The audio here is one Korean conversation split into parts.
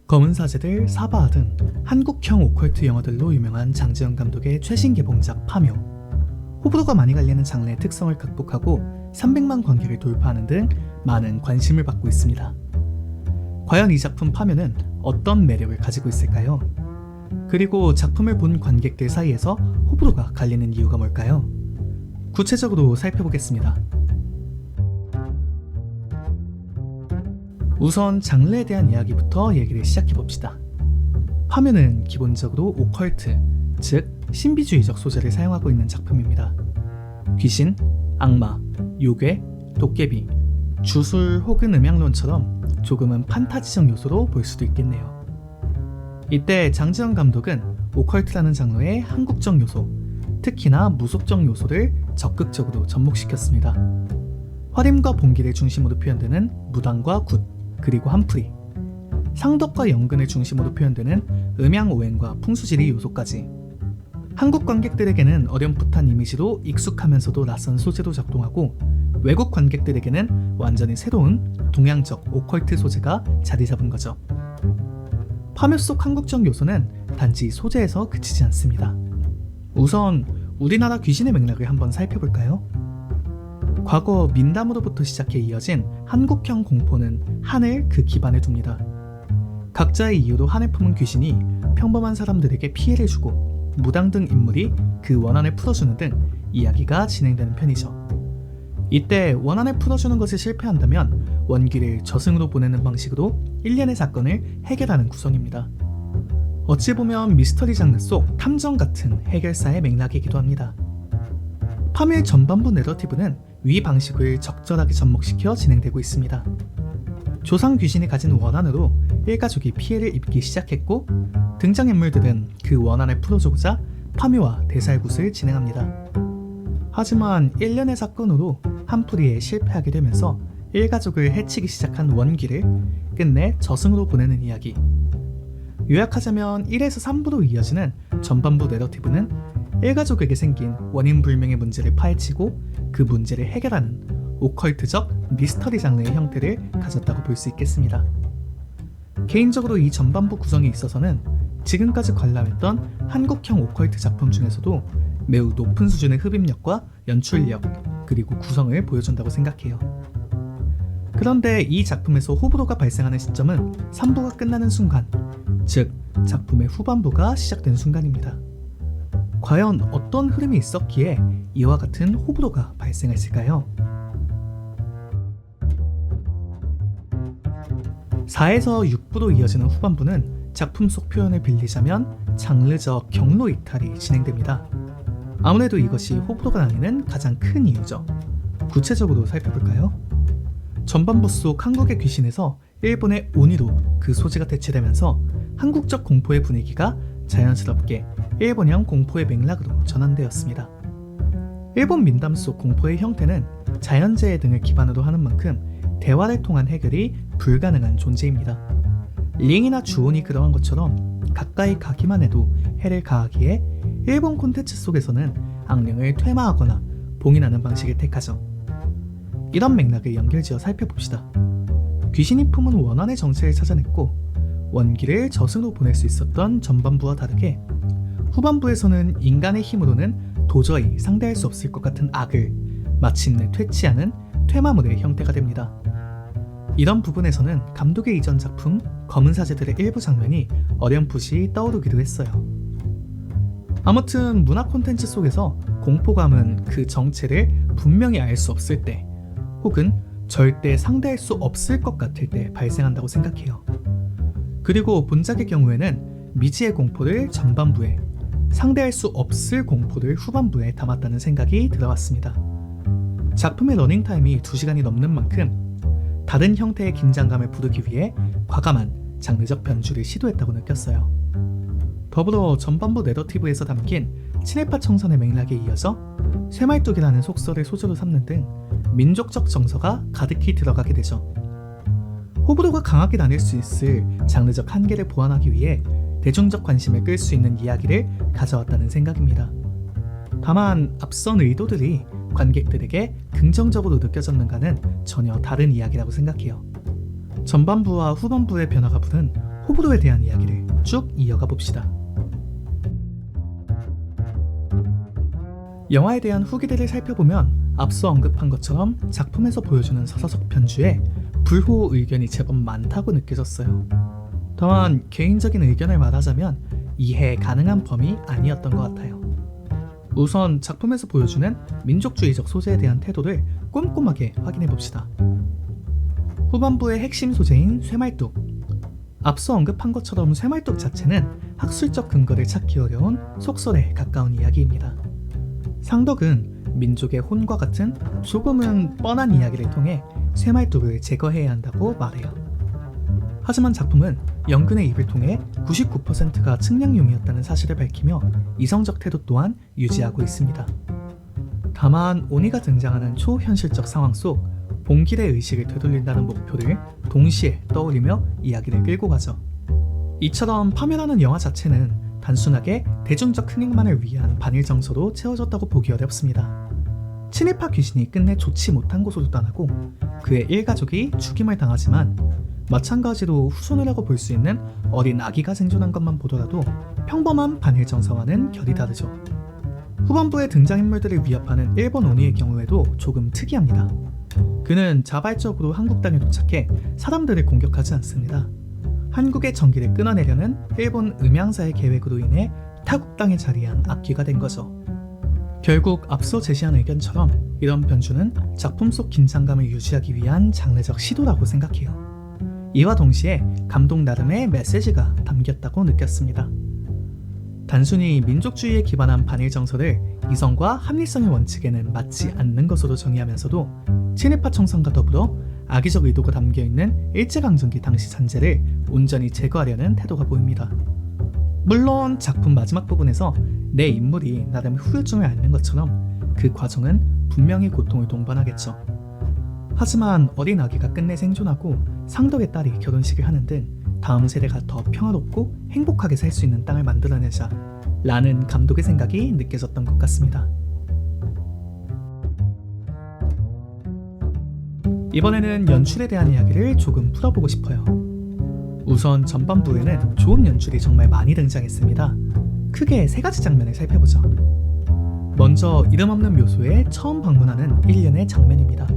검은 사제들, 사바하 등 한국형 오컬트 영화들로 유명한 장지연 감독의 최신 개봉작 파묘. 호불호가 많이 갈리는 장르의 특성을 극복하고 300만 관객을 돌파하는 등 많은 관심을 받고 있습니다. 과연 이 작품 파묘는 어떤 매력을 가지고 있을까요? 그리고 작품을 본 관객들 사이에서 호불호가 갈리는 이유가 뭘까요? 구체적으로 살펴보겠습니다. 우선 장르에 대한 이야기부터 얘기를 시작해봅시다. 파묘는 기본적으로 오컬트, 즉 신비주의적 소재를 사용하고 있는 작품입니다. 귀신, 악마, 요괴, 도깨비, 주술 혹은 음양론처럼 조금은 판타지적 요소로 볼 수도 있겠네요. 이때 장지연 감독은 오컬트라는 장르의 한국적 요소, 특히나 무속적 요소를 적극적으로 접목시켰습니다. 화림과 봉기를 중심으로 표현되는 무당과 굿, 그리고 한풀이, 상덕과 연근을 중심으로 표현되는 음양오행과 풍수지리 요소까지 한국 관객들에게는 어렴풋한 이미지로 익숙하면서도 낯선 소재로 작동하고 외국 관객들에게는 완전히 새로운 동양적 오컬트 소재가 자리 잡은 거죠. 파묘 속 한국적 요소는 단지 소재에서 그치지 않습니다. 우선 우리나라 귀신의 맥락을 한번 살펴볼까요? 과거 민담으로부터 시작해 이어진 한국형 공포는 한을 그 기반에 둡니다. 각자의 이유로 한을 품은 귀신이 평범한 사람들에게 피해를 주고 무당 등 인물이 그 원한을 풀어주는 등 이야기가 진행되는 편이죠. 이때 원한을 풀어주는 것이 실패한다면 원기를 저승으로 보내는 방식으로 일련의 사건을 해결하는 구성입니다. 어찌 보면 미스터리 장르 속 탐정 같은 해결사의 맥락이기도 합니다. 파묘의 전반부 내러티브는 위 방식을 적절하게 접목시켜 진행되고 있습니다. 조상 귀신이 가진 원한으로 일가족이 피해를 입기 시작했고 등장인물들은 그 원한을 풀어주고자 파묘와 대살굿을 진행합니다. 하지만 일련의 사건으로 한풀이에 실패하게 되면서 일가족을 해치기 시작한 원기를 끝내 저승으로 보내는 이야기. 요약하자면 1에서 3부로 이어지는 전반부 내러티브는 일가족에게 생긴 원인 불명의 문제를 파헤치고 그 문제를 해결하는 오컬트적 미스터리 장르의 형태를 가졌다고 볼 수 있겠습니다. 개인적으로 이 전반부 구성에 있어서는 지금까지 관람했던 한국형 오컬트 작품 중에서도 매우 높은 수준의 흡입력과 연출력, 그리고 구성을 보여준다고 생각해요. 그런데 이 작품에서 호불호가 발생하는 시점은 3부가 끝나는 순간, 즉 작품의 후반부가 시작된 순간입니다. 과연 어떤 흐름이 있었기에 이와 같은 호불호가 발생했을까요? 4에서 6부로 이어지는 후반부는 작품 속 표현을 빌리자면 장르적 경로 이탈이 진행됩니다. 아무래도 이것이 호불호가 나뉘는 가장 큰 이유죠. 구체적으로 살펴볼까요? 전반부 속 한국의 귀신에서 일본의 오니로 그 소재가 대체되면서 한국적 공포의 분위기가 자연스럽게 일본형 공포의 맥락으로 전환되었습니다. 일본 민담 속 공포의 형태는 자연재해 등을 기반으로 하는 만큼 대화를 통한 해결이 불가능한 존재입니다. 링이나 주온이 그러한 것처럼 가까이 가기만 해도 해를 가하기에 일본 콘텐츠 속에서는 악령을 퇴마하거나 봉인하는 방식을 택하죠. 이런 맥락을 연결지어 살펴봅시다. 귀신이 품은 원한의 정체를 찾아냈고 원기를 저승으로 보낼 수 있었던 전반부와 다르게 후반부에서는 인간의 힘으로는 도저히 상대할 수 없을 것 같은 악을 마침내 퇴치하는 퇴마물의 형태가 됩니다. 이런 부분에서는 감독의 이전 작품 검은 사제들의 일부 장면이 어렴풋이 떠오르기도 했어요. 아무튼 문화 콘텐츠 속에서 공포감은 그 정체를 분명히 알 수 없을 때 혹은 절대 상대할 수 없을 것 같을 때 발생한다고 생각해요. 그리고 본작의 경우에는 미지의 공포를 전반부에, 상대할 수 없을 공포를 후반부에 담았다는 생각이 들어왔습니다. 작품의 러닝타임이 2시간이 넘는 만큼 다른 형태의 긴장감을 부르기 위해 과감한 장르적 변주를 시도했다고 느꼈어요. 더불어 전반부 내러티브에서 담긴 친일파 청산의 맥락에 이어서 쇠말뚝이라는 속설을 소재로 삼는 등 민족적 정서가 가득히 들어가게 되죠. 호불호가 강하게 나뉠 수 있을 장르적 한계를 보완하기 위해 대중적 관심을 끌 수 있는 이야기를 가져왔다는 생각입니다. 다만 앞선 의도들이 관객들에게 긍정적으로 느껴졌는가는 전혀 다른 이야기라고 생각해요. 전반부와 후반부의 변화가 부른 호불호에 대한 이야기를 쭉 이어가 봅시다. 영화에 대한 후기들을 살펴보면 앞서 언급한 것처럼 작품에서 보여주는 서사적 편주에 불호 의견이 제법 많다고 느껴졌어요. 다만 개인적인 의견을 말하자면 이해 가능한 범위 아니었던 것 같아요. 우선 작품에서 보여주는 민족주의적 소재에 대한 태도를 꼼꼼하게 확인해 봅시다. 후반부의 핵심 소재인 쇠말뚝. 앞서 언급한 것처럼 쇠말뚝 자체는 학술적 근거를 찾기 어려운 속설에 가까운 이야기입니다. 상덕은 민족의 혼과 같은 조금은 뻔한 이야기를 통해 쇠말뚝을 제거해야 한다고 말해요. 하지만 작품은 연근의 입을 통해 99%가 측량용이었다는 사실을 밝히며 이성적 태도 또한 유지하고 있습니다. 다만 오니가 등장하는 초현실적 상황 속 봉길의 의식을 되돌린다는 목표를 동시에 떠올리며 이야기를 끌고 가죠. 이처럼 파멸하는 영화 자체는 단순하게 대중적 흥행만을 위한 반일 정서로 채워졌다고 보기 어렵습니다. 친일파 귀신이 끝내 좋지 못한 곳으로 떠나고 그의 일가족이 죽임을 당하지만 마찬가지로 후손이라고 볼 수 있는 어린 아기가 생존한 것만 보더라도 평범한 반일 정서와는 결이 다르죠. 후반부에 등장인물들을 위협하는 일본 오니의 경우에도 조금 특이합니다. 그는 자발적으로 한국 땅에 도착해 사람들을 공격하지 않습니다. 한국의 전기를 끊어내려는 일본 음양사의 계획으로 인해 타국 땅에 자리한 악귀가 된 거죠. 결국 앞서 제시한 의견처럼 이런 변주는 작품 속 긴장감을 유지하기 위한 장르적 시도라고 생각해요. 이와 동시에 감독 나름의 메시지가 담겼다고 느꼈습니다. 단순히 민족주의에 기반한 반일 정서를 이성과 합리성의 원칙에는 맞지 않는 것으로 정의하면서도 친일파 청산과 더불어 악의적 의도가 담겨있는 일제강점기 당시 잔재를 온전히 제거하려는 태도가 보입니다. 물론 작품 마지막 부분에서 내 인물이 나름 후유증을 앓는 것처럼 그 과정은 분명히 고통을 동반하겠죠. 하지만 어린 아기가 끝내 생존하고 상덕의 딸이 결혼식을 하는 등 다음 세대가 더 평화롭고 행복하게 살 수 있는 땅을 만들어내자 라는 감독의 생각이 느껴졌던 것 같습니다. 이번에는 연출에 대한 이야기를 조금 풀어보고 싶어요. 우선 전반부에는 좋은 연출이 정말 많이 등장했습니다. 크게 세 가지 장면을 살펴보죠. 먼저 이름 없는 묘소에 처음 방문하는 일련의 장면입니다.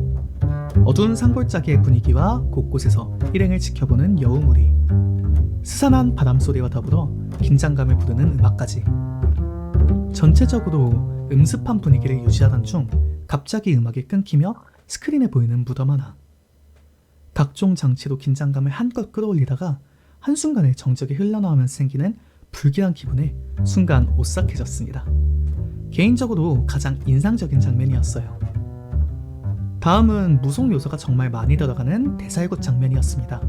어두운 산골짜기의 분위기와 곳곳에서 일행을 지켜보는 여우무리, 스산한 바람소리와 더불어 긴장감을 부르는 음악까지. 전체적으로 음습한 분위기를 유지하던 중 갑자기 음악이 끊기며 스크린에 보이는 무덤 하나. 각종 장치로 긴장감을 한껏 끌어올리다가 한순간에 정적이 흘러나오면서 생기는 불길한 기분에 순간 오싹해졌습니다. 개인적으로 가장 인상적인 장면이었어요. 다음은 무속 요소가 정말 많이 들어가는 대살굿 장면이었습니다.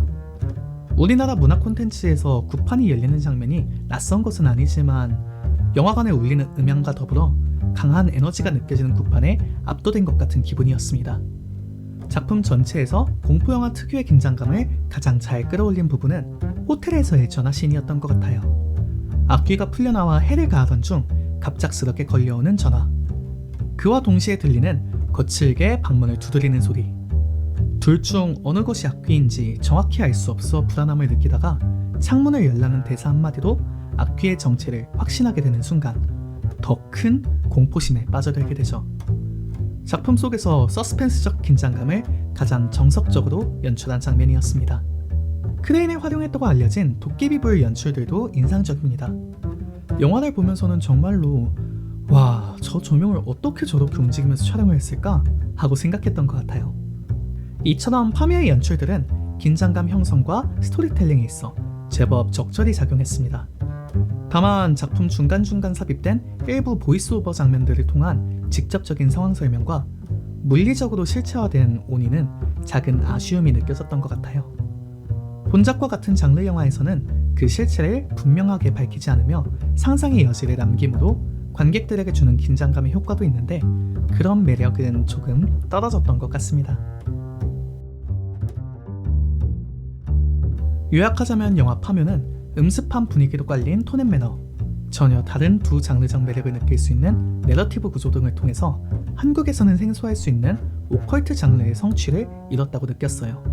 우리나라 문화 콘텐츠에서 굿판이 열리는 장면이 낯선 것은 아니지만 영화관에 울리는 음향과 더불어 강한 에너지가 느껴지는 굿판에 압도된 것 같은 기분이었습니다. 작품 전체에서 공포영화 특유의 긴장감을 가장 잘 끌어올린 부분은 호텔에서의 전화씬이었던 것 같아요. 악귀가 풀려나와 해를 가하던 중 갑작스럽게 걸려오는 전화. 그와 동시에 들리는 거칠게 방문을 두드리는 소리. 둘 중 어느 것이 악귀인지 정확히 알 수 없어 불안함을 느끼다가 창문을 열라는 대사 한마디로 악귀의 정체를 확신하게 되는 순간 더 큰 공포심에 빠져들게 되죠. 작품 속에서 서스펜스적 긴장감을 가장 정석적으로 연출한 장면이었습니다. 크레인을 활용했다고 알려진 도깨비불 연출들도 인상적입니다. 영화를 보면서는 정말로 와, 저 조명을 어떻게 저렇게 움직이면서 촬영을 했을까? 하고 생각했던 것 같아요. 이처럼 파미의 연출들은 긴장감 형성과 스토리텔링에 있어 제법 적절히 작용했습니다. 다만 작품 중간중간 삽입된 일부 보이스오버 장면들을 통한 직접적인 상황 설명과 물리적으로 실체화된 온이는 작은 아쉬움이 느껴졌던 것 같아요. 본작과 같은 장르 영화에서는 그 실체를 분명하게 밝히지 않으며 상상의 여지를 남김으로 관객들에게 주는 긴장감의 효과도 있는데 그런 매력은 조금 떨어졌던 것 같습니다. 요약하자면 영화 파묘는 음습한 분위기로 깔린 톤 앤 매너, 전혀 다른 두 장르적 매력을 느낄 수 있는 내러티브 구조 등을 통해서 한국에서는 생소할 수 있는 오컬트 장르의 성취를 이뤘다고 느꼈어요.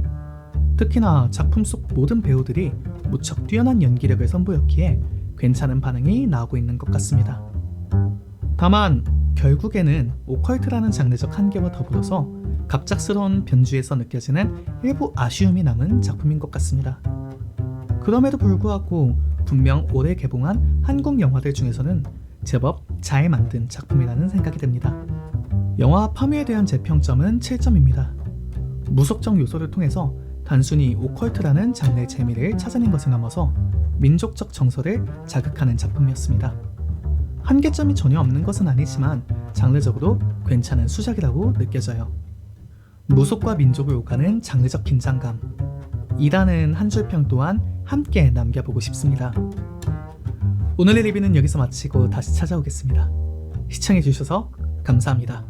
특히나 작품 속 모든 배우들이 무척 뛰어난 연기력을 선보였기에 괜찮은 반응이 나오고 있는 것 같습니다. 다만 결국에는 오컬트라는 장르적 한계와 더불어서 갑작스러운 변주에서 느껴지는 일부 아쉬움이 남은 작품인 것 같습니다. 그럼에도 불구하고 분명 올해 개봉한 한국 영화들 중에서는 제법 잘 만든 작품이라는 생각이 듭니다. 영화 파묘에 대한 제 평점은 7점입니다. 무속적 요소를 통해서 단순히 오컬트라는 장르의 재미를 찾아낸 것을 넘어서 민족적 정서를 자극하는 작품이었습니다. 한계점이 전혀 없는 것은 아니지만 장르적으로 괜찮은 수작이라고 느껴져요. 무속과 민족을 오가는 장르적 긴장감, 이라는 한 줄 평 또한 함께 남겨보고 싶습니다. 오늘의 리뷰는 여기서 마치고 다시 찾아오겠습니다. 시청해주셔서 감사합니다.